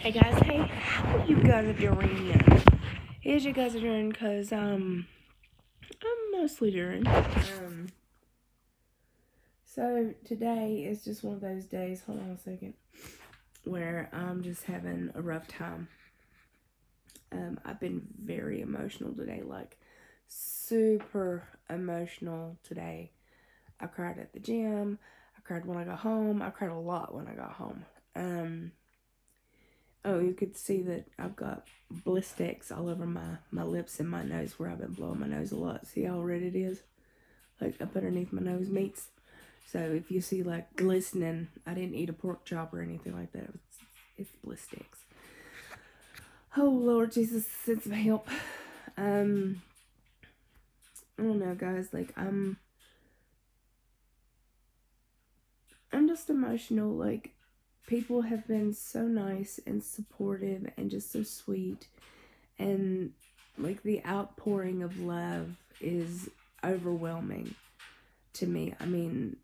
Hey guys, hey, how you guys are doing? Here's you guys are doing, because, I'm mostly doing. So today is just one of those days, hold on a second, where I'm just having a rough time. I've been very emotional today, like, super emotional today. I cried at the gym, I cried when I got home, I cried a lot when I got home. Oh, you could see that I've got blistex all over my lips and my nose where I've been blowing my nose a lot. See how red it is? Like up underneath my nose meats. So if you see like glistening, I didn't eat a pork chop or anything like that. It's blistex. Oh Lord Jesus, send some help. I don't know, guys. Like I'm just emotional. Like people have been so nice and supportive and just so sweet, and like the outpouring of love is overwhelming to me. I mean,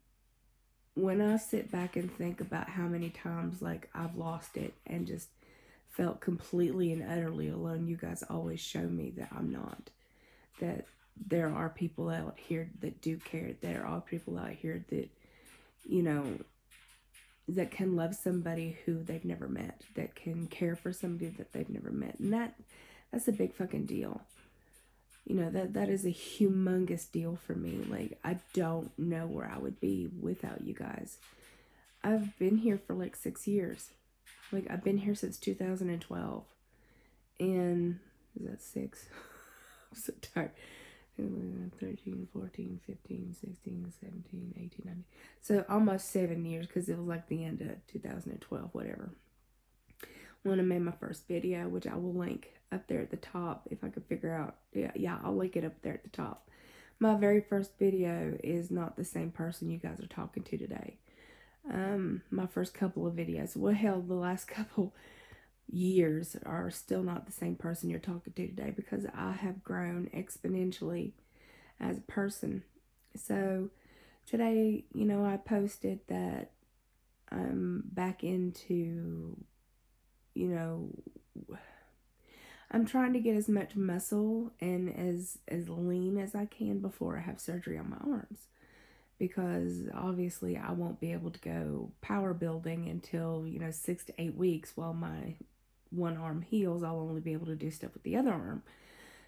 when I sit back and think about how many times like I've lost it and just felt completely and utterly alone, you guys always show me that I'm not. That there are people out here that do care. There are people out here that, you know, that can love somebody who they've never met, that can care for somebody that they've never met. And that's a big fucking deal. You know, that is a humongous deal for me. Like, I don't know where I would be without you guys. I've been here for like 6 years. Like, I've been here since 2012. And, is that 6? I'm so tired. 13, 14, 15, 16, 17, 18, 19. So, almost 7 years, because it was like the end of 2012, whatever. When I made my first video, which I will link up there at the top if I could figure out. Yeah, I'll link it up there at the top. My very first video is not the same person you guys are talking to today. My first couple of videos, well, hell, the last couple years are still not the same person you're talking to today, because I have grown exponentially as a person. So today, you know, I posted that I'm back into, you know, I'm trying to get as much muscle and as lean as I can before I have surgery on my arms, because obviously I won't be able to go power building until, you know, 6 to 8 weeks. While my one arm heals, I'll only be able to do stuff with the other arm.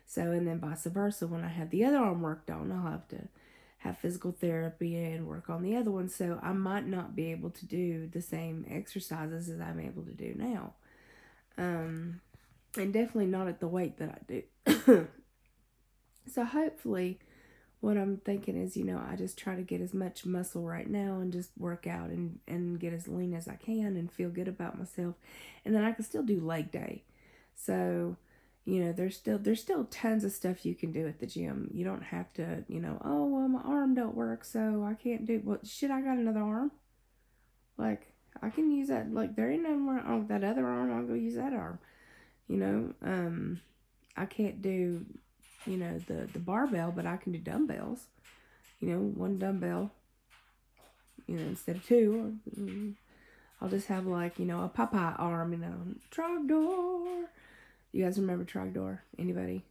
So, and then vice versa, when I have the other arm worked on, I'll have to have physical therapy and work on the other one. So I might not be able to do the same exercises as I'm able to do now. And definitely not at the weight that I do. So hopefully what I'm thinking is, you know, I just try to get as much muscle right now and just work out and get as lean as I can and feel good about myself. And then I can still do leg day. So, you know, there's still tons of stuff you can do at the gym. You don't have to, you know, oh, well, my arm don't work, so I can't do, well, shit, I got another arm. Like, I can use that. Like, there ain't nothing wrong with that other arm. I'll go use that arm. You know, I can't do, you know, the barbell, but I can do dumbbells. You know, one dumbbell, you know, instead of two. I'll just have, like, you know, a Popeye arm, you know. Trogdor. You guys remember Trogdor? Anybody?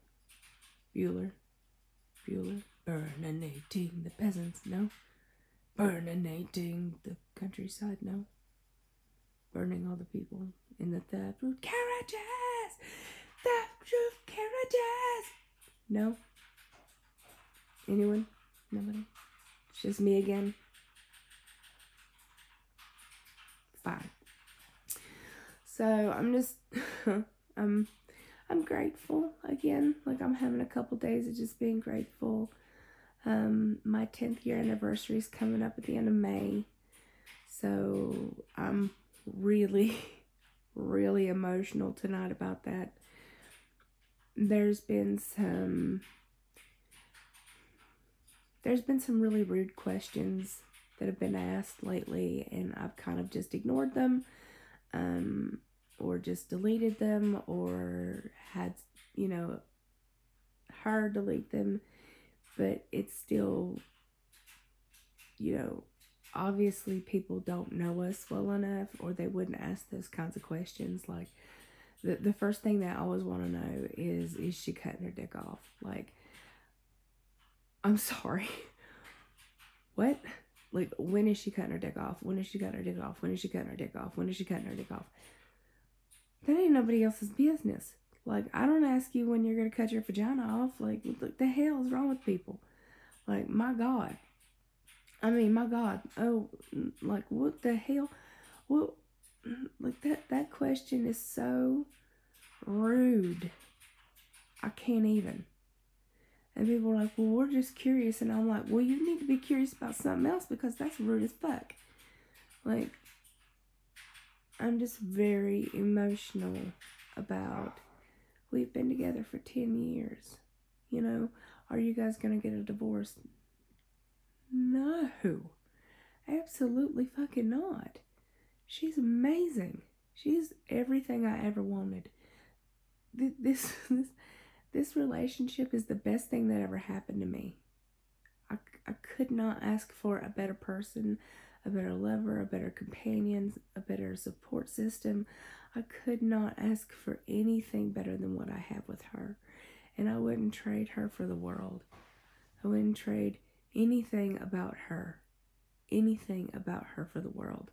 Bueller. Burninating the peasants, no? Burninating the countryside, no? Burning all the people in the root carriages! The root carriages! No? Anyone? Nobody? It's just me again? Fine. So I'm just I'm grateful again. Like, I'm having a couple days of just being grateful. My 10th year anniversary is coming up at the end of May. So I'm really really emotional tonight about that. There's been some really rude questions that have been asked lately, and I've kind of just ignored them, or just deleted them, or had, you know, her delete them. But it's still, you know, obviously people don't know us well enough, or they wouldn't ask those kinds of questions. Like, the first thing they always want to know is she cutting her dick off? Like, I'm sorry. What? Like, when is she cutting her dick off? When is she cutting her dick off? When is she cutting her dick off? When is she cutting her dick off? That ain't nobody else's business. Like, I don't ask you when you're going to cut your vagina off. Like, what the hell is wrong with people? Like, my God. I mean, my God. Oh, like, what the hell? What? Like, that question is so rude. I can't even. And people are like, well, we're just curious. And I'm like, well, you need to be curious about something else, because that's rude as fuck. Like, I'm just very emotional about, we've been together for 10 years. You know, are you guys going to get a divorce? No. Absolutely fucking not. She's amazing. She's everything I ever wanted. This relationship is the best thing that ever happened to me. I could not ask for a better person, a better lover, a better companion, a better support system. I could not ask for anything better than what I have with her. And I wouldn't trade her for the world. I wouldn't trade anything about her. Anything about her for the world.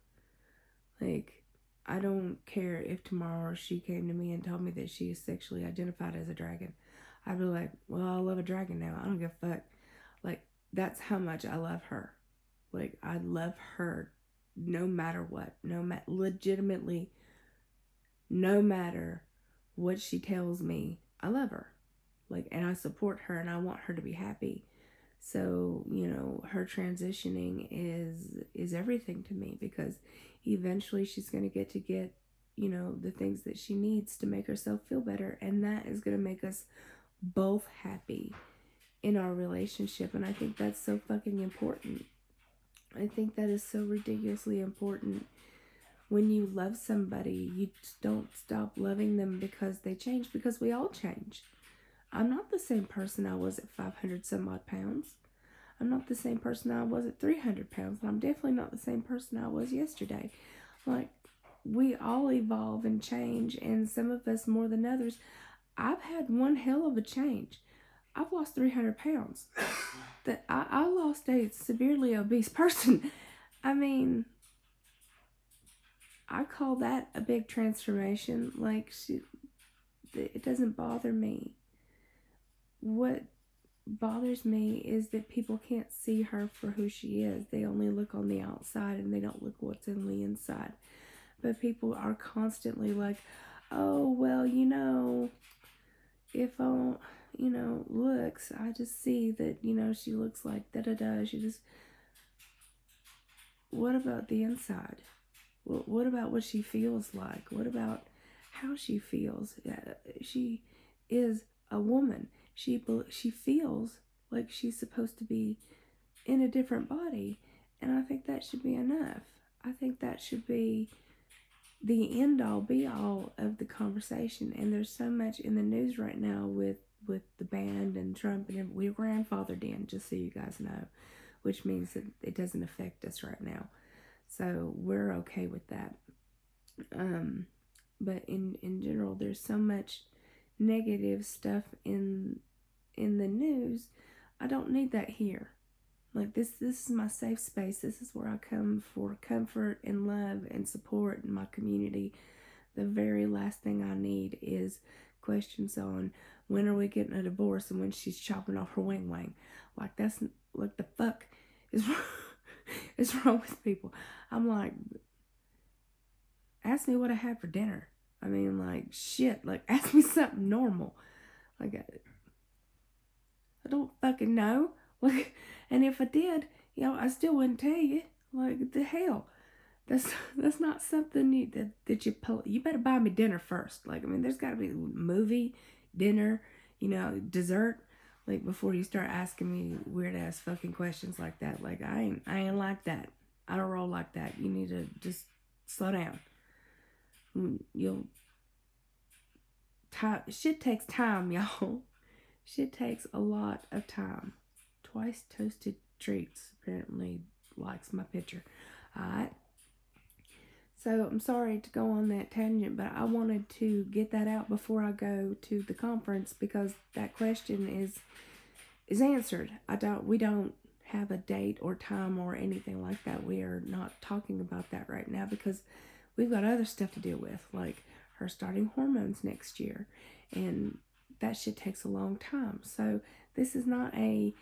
Like, I don't care if tomorrow she came to me and told me that she is sexually identified as a dragon. I'd be like, well, I love a dragon now. I don't give a fuck. Like, that's how much I love her. Like, I love her no matter what. Legitimately, no matter what she tells me, I love her. Like, and I support her, and I want her to be happy. So, you know, her transitioning is everything to me, because eventually she's going to get, you know, the things that she needs to make herself feel better. And that is going to make us both happy in our relationship. And I think that's so fucking important. I think that is so ridiculously important. When you love somebody, you don't stop loving them because they change, because we all change. I'm not the same person I was at 500 some odd pounds. I'm not the same person I was at 300 pounds. I'm definitely not the same person I was yesterday. Like, we all evolve and change, and some of us more than others. I've had one hell of a change. I've lost 300 pounds. That I lost a severely obese person. I mean, I call that a big transformation. Like, it doesn't bother me. What bothers me is that people can't see her for who she is. They only look on the outside, and they don't look what's in the inside. But people are constantly like, oh, well, you know, if I, you know, looks, I just see that, you know, she looks like da-da-da. She just, what about the inside? What about what she feels like? What about how she feels? She is a woman. She feels like she's supposed to be in a different body. And I think that should be enough. I think that should be the end all be all of the conversation. And there's so much in the news right now with the band and Trump, and we're grandfathered in, just so you guys know, which means that it doesn't affect us right now. So we're okay with that. But in general, there's so much negative stuff in the news. I don't need that here. Like, this is my safe space. This is where I come for comfort and love and support in my community. The very last thing I need is questions on when are we getting a divorce and when she's chopping off her wing wang. Like, that's, like, the fuck is wrong, is wrong with people. I'm like, ask me what I had for dinner. I mean, like, shit. Like, ask me something normal. Like, I don't fucking know. Like, and if I did, you know, I still wouldn't tell you. Like, the hell, that's not something that you pull. You better buy me dinner first. Like, I mean, there's got to be movie, dinner, you know, dessert. Like, before you start asking me weird ass fucking questions like that. Like, I ain't like that. I don't roll like that. You need to just slow down. Shit takes time, y'all. Shit takes a lot of time. Twice toasted treats apparently likes my picture. Alright. So I'm sorry to go on that tangent, but I wanted to get that out before I go to the conference, because that question is answered. We don't have a date or time or anything like that. We are not talking about that right now because we've got other stuff to deal with, like her starting hormones next year, and that shit takes a long time. So this is not a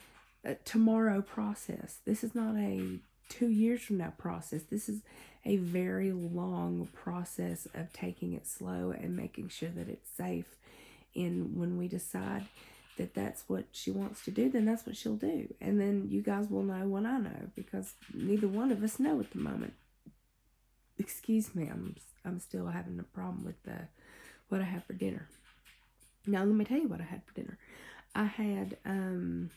tomorrow process. This is not a 2 years from now process. This is a very long process of taking it slow and making sure that it's safe. And when we decide that that's what she wants to do, then that's what she'll do. And then you guys will know when I know, because neither one of us know at the moment. Excuse me, I'm still having a problem with what I had for dinner. Now let me tell you what I had for dinner. I had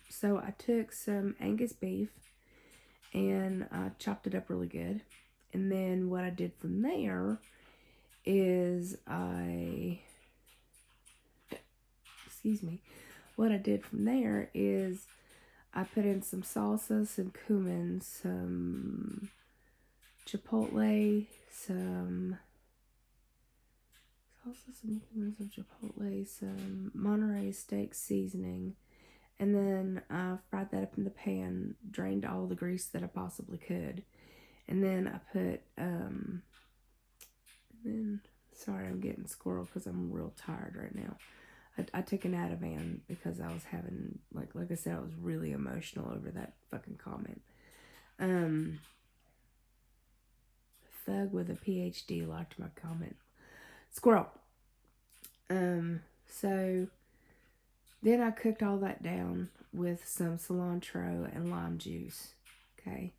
so I took some Angus beef and I chopped it up really good. And then what I did from there is what I did from there is I put in some salsa, some cumin, some chipotle, some chipotle, some Monterey steak seasoning, and then I fried that up in the pan, drained all the grease that I possibly could, and then I put, sorry, I'm getting squirrel because I'm real tired right now. I took an Ativan because I was having, like I said, I was really emotional over that fucking comment. Thug with a PhD liked my comment. Squirrel. So then I cooked all that down with some cilantro and lime juice. Okay.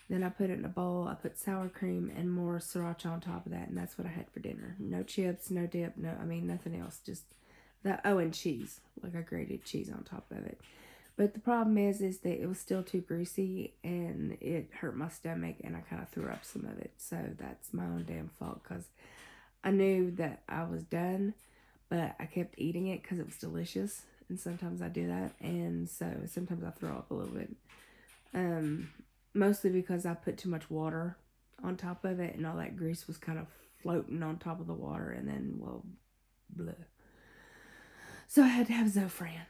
Then I put it in a bowl. I put sour cream and more sriracha on top of that, and that's what I had for dinner. No chips, no dip, nothing else. Just that. Oh, and cheese. Like I grated cheese on top of it. But the problem is that it was still too greasy, and it hurt my stomach, and I kind of threw up some of it. So that's my own damn fault, because I knew that I was done, but I kept eating it because it was delicious. And sometimes I do that, and so sometimes I throw up a little bit. Mostly because I put too much water on top of it, and all that grease was kind of floating on top of the water, and then, well, bleh. So I had to have Zofran.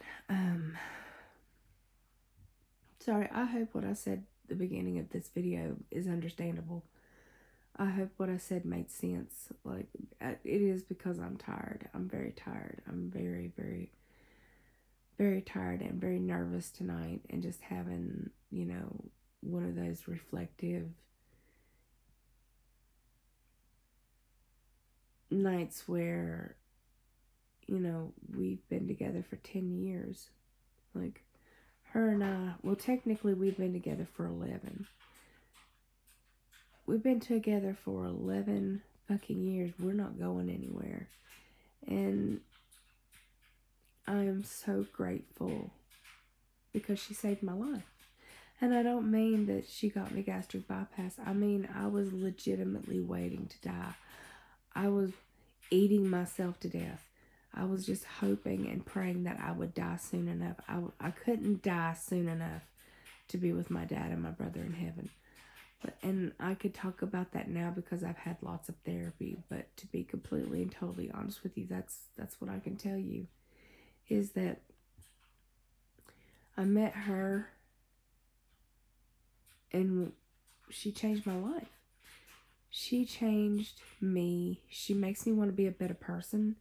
Sorry, I hope what I said at the beginning of this video is understandable. I hope what I said made sense. Like, it is because I'm tired. I'm very tired. I'm very, very, very tired and very nervous tonight, and just having, one of those reflective nights where, we've been together for 10 years. Like, her and I, well, technically we've been together for 11. We've been together for 11 fucking years. We're not going anywhere. And I am so grateful because she saved my life. And I don't mean that she got me gastric bypass. I mean, I was legitimately waiting to die. I was eating myself to death. I was just hoping and praying that I would die soon enough. I couldn't die soon enough to be with my dad and my brother in heaven. And I could talk about that now because I've had lots of therapy. But to be completely and totally honest with you, that's what I can tell you. Is that I met her and she changed my life. She changed me. She makes me want to be a better person.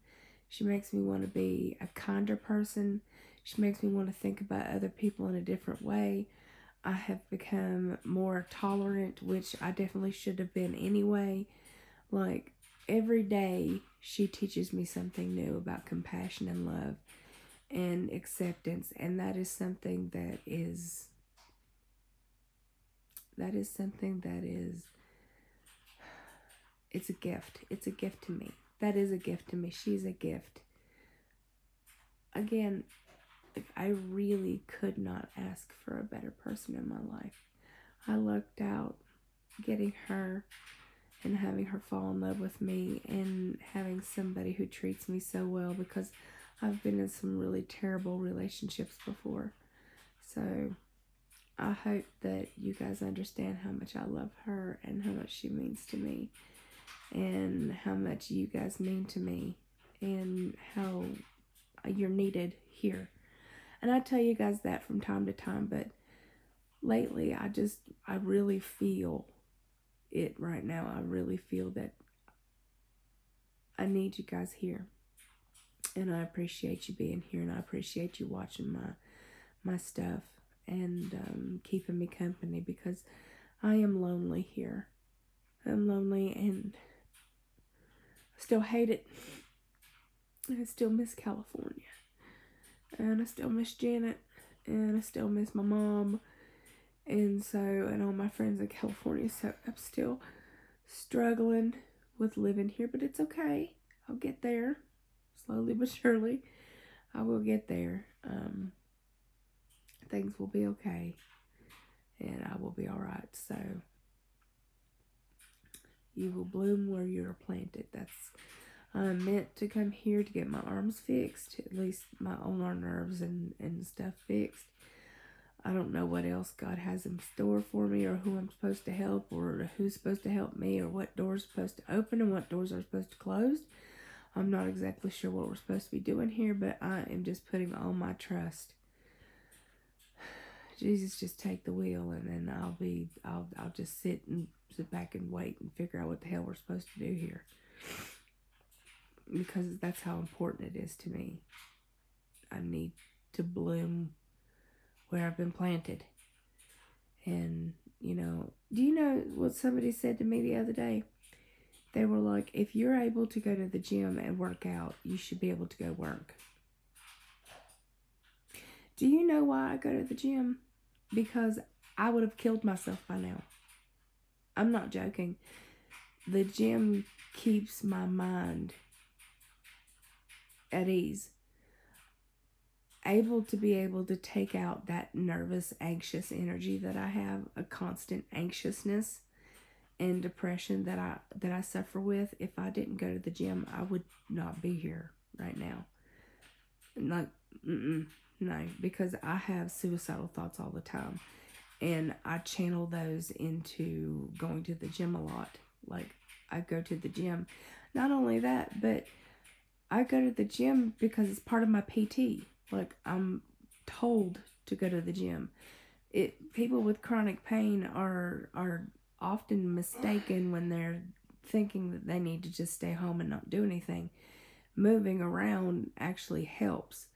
She makes me want to be a kinder person. She makes me want to think about other people in a different way. I have become more tolerant, which I definitely should have been anyway. Like, every day she teaches me something new about compassion and love and acceptance. And that is something that is it's a gift. It's a gift to me. That is a gift to me. She's a gift. Again, I really could not ask for a better person in my life. I lucked out getting her and having her fall in love with me and having somebody who treats me so well, because I've been in some really terrible relationships before. So I hope that you guys understand how much I love her and how much she means to me, and how much you guys mean to me, and how you're needed here. And I tell you guys that from time to time, but lately I really feel it right now. I really feel that I need you guys here. And I appreciate you being here, and I appreciate you watching my stuff, and keeping me company, because I am lonely here. I'm lonely, and I still hate it. I still miss California, and I still miss Janet, and I still miss my mom, and all my friends in California. So I'm still struggling with living here, but it's okay. I'll get there, slowly but surely. I will get there. Things will be okay, and I will be all right. So you will bloom where you're planted. I'm meant to come here to get my arms fixed, at least my ulnar nerves and stuff fixed. I don't know what else God has in store for me, or who I'm supposed to help, or who's supposed to help me, or what doors are supposed to open and what doors are supposed to close. I'm not exactly sure what we're supposed to be doing here, but I am just putting all my trust. Jesus, just take the wheel, and then I'll just sit back and wait and figure out what the hell we're supposed to do here. Because that's how important it is to me. I need to bloom where I've been planted. And, do you know what somebody said to me the other day? They were like, if you're able to go to the gym and work out, you should be able to go work. Do you know why I go to the gym? Because I would have killed myself by now. I'm not joking. The gym keeps my mind at ease. Able to take out that nervous, anxious energy that I have, a constant anxiousness and depression that I suffer with. If I didn't go to the gym, I would not be here right now. Like, no, because I have suicidal thoughts all the time, and I channel those into going to the gym a lot. Like, I go to the gym. Not only that, but I go to the gym because it's part of my PT. Like, I'm told to go to the gym. People with chronic pain are often mistaken when they're thinking that they need to just stay home and not do anything. Moving around actually helps.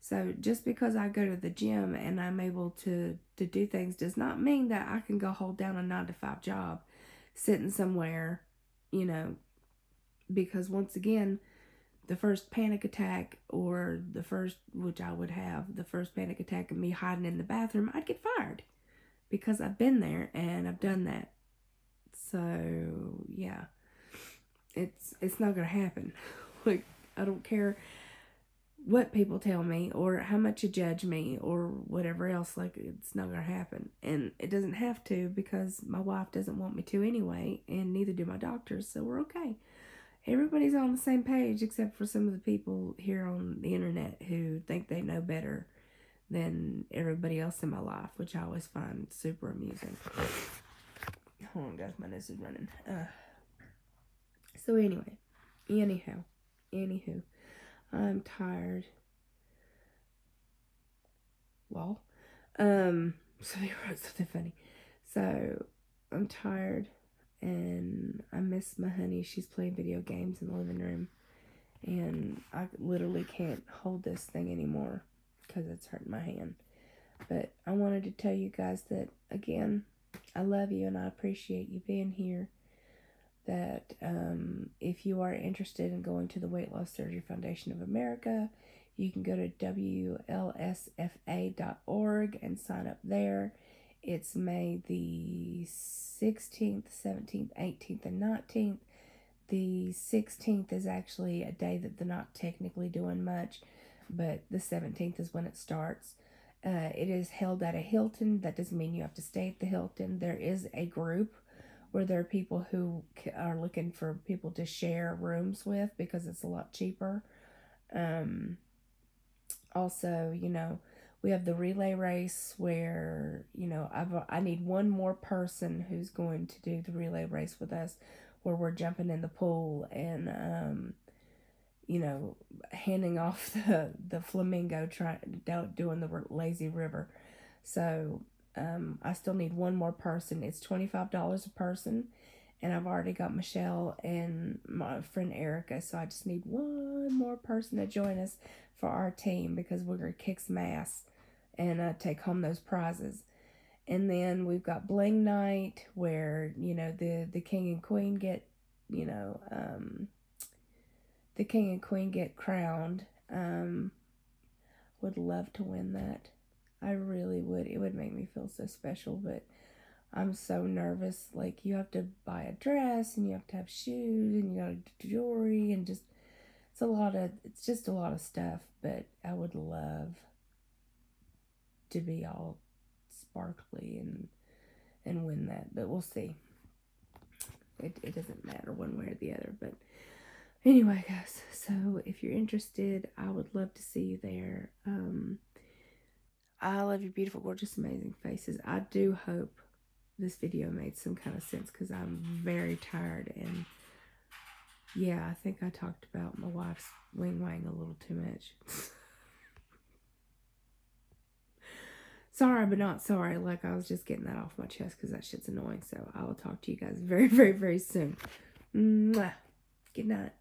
So just because I go to the gym and I'm able to do things does not mean that I can go hold down a 9-to-5 job sitting somewhere, because once again, the first panic attack, or which I would have, the first panic attack of me hiding in the bathroom, I'd get fired, because I've been there and I've done that. So yeah, it's not gonna happen. Like, I don't care what people tell me or how much you judge me or whatever else. Like, it's not gonna happen, and it doesn't have to, because my wife doesn't want me to anyway, and neither do my doctors. So we're okay. Everybody's on the same page, except for some of the people here on the internet who think they know better than everybody else in my life, which I always find super amusing. Hold on, guys, my nose is running. So anyway, anywho, I'm tired. Well, somebody wrote something funny. So I'm tired, and I miss my honey. She's playing video games in the living room, and I literally can't hold this thing anymore because it's hurting my hand. But I wanted to tell you guys that, again, I love you and I appreciate you being here. That if you are interested in going to the Weight Loss Surgery Foundation of America, you can go to WLSFA.org and sign up there. It's May the 16th, 17th, 18th, and 19th. The 16th is actually a day that they're not technically doing much, but the 17th is when it starts. It is held at a Hilton. That doesn't mean you have to stay at the Hilton. There is a group where there are people who are looking for people to share rooms with, because it's a lot cheaper. Also, We have the relay race where, you know, I need one more person who's going to do the relay race with us, where we're jumping in the pool and, you know, handing off the flamingo, doing the lazy river. So I still need one more person. It's $25 a person, and I've already got Michelle and my friend Erica. So I just need one more person to join us for our team, because we're gonna kick some ass and take home those prizes. And then we've got bling night, where, you know, the king and queen get, you know, the king and queen get crowned. Would love to win that. I really would. It would make me feel so special, but I'm so nervous. Like, you have to buy a dress, and you have to have shoes, and you got jewelry, and just, it's just a lot of stuff. But I would love to be all sparkly and win that. But we'll see. It doesn't matter one way or the other. But anyway, guys, so if you're interested, I would love to see you there. I love your beautiful, gorgeous, amazing faces. I do hope this video made some kind of sense, because I'm very tired. And yeah, I think I talked about my wife's wing wang a little too much. Sorry, but not sorry. Like, I was just getting that off my chest, because that shit's annoying. So I will talk to you guys very, very, very soon. Mwah. Good night.